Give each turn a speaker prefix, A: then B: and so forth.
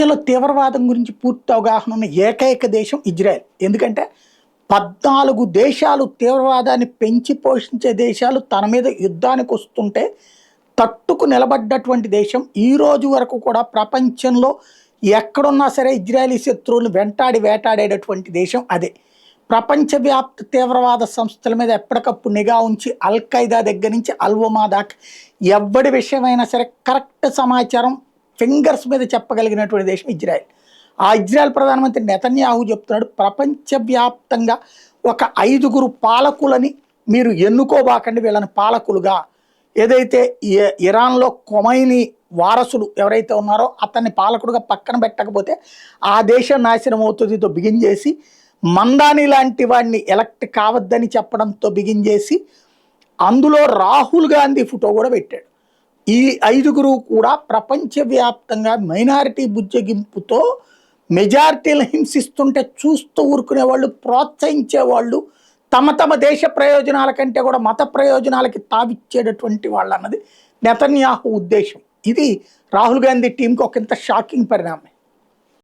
A: లో తీవ్రవాదం గురించి పూర్తి అవగాహన ఉన్న ఏకైక దేశం ఇజ్రాయెల్. ఎందుకంటే 14 దేశాలు తీవ్రవాదాన్ని పెంచి పోషించే దేశాలు తన మీద యుద్ధానికి వస్తుంటే తట్టుకు నిలబడ్డటువంటి దేశం ఈ రోజు వరకు కూడా ప్రపంచంలో ఎక్కడున్నా సరే ఇజ్రాయలీ శత్రువులను వేటాడేటటువంటి దేశం అదే. ప్రపంచవ్యాప్త తీవ్రవాద సంస్థల మీద ఎప్పటికప్పుడు నిఘా ఉంచి అల్ ఖైదా దగ్గర నుంచి అల్వమా దాకా ఎవ్వడి విషయమైనా సరే కరెక్ట్ సమాచారం ఫింగర్స్ మీద చెప్పగలిగినటువంటి దేశం ఇజ్రాయెల్. ఆ ఇజ్రాయెల్ ప్రధానమంత్రి నెతన్యాహు చెప్తున్నాడు, ప్రపంచవ్యాప్తంగా ఒక 5గురు పాలకులని మీరు ఎన్నుకోబాకండి, వీళ్ళని పాలకులుగా. ఏదైతే ఇరాన్లో కొమైనీ వారసుడు ఎవరైతే ఉన్నారో అతన్ని పాలకుడుగా పక్కన పెట్టకపోతే ఆ దేశం నాశనం అవుతుందితో బిగించేసి, మందాని లాంటి వాడిని ఎలక్ట్ కావద్దని చెప్పడంతో బిగించేసి, అందులో రాహుల్ గాంధీ ఫోటో కూడా పెట్టాడు. ఈ 5గురు కూడా ప్రపంచవ్యాప్తంగా మైనారిటీ బుజ్జగింపుతో మెజారిటీలను హింసిస్తుంటే చూస్తూ ఊరుకునే వాళ్ళు, ప్రోత్సహించేవాళ్ళు, తమ తమ దేశ ప్రయోజనాల కంటే కూడా మత ప్రయోజనాలకి తావిచ్చేటటువంటి వాళ్ళు అన్నది నెతన్యాహు ఉద్దేశం. ఇది రాహుల్ గాంధీ టీంకి ఒక ఇంత షాకింగ్ పరిణామం.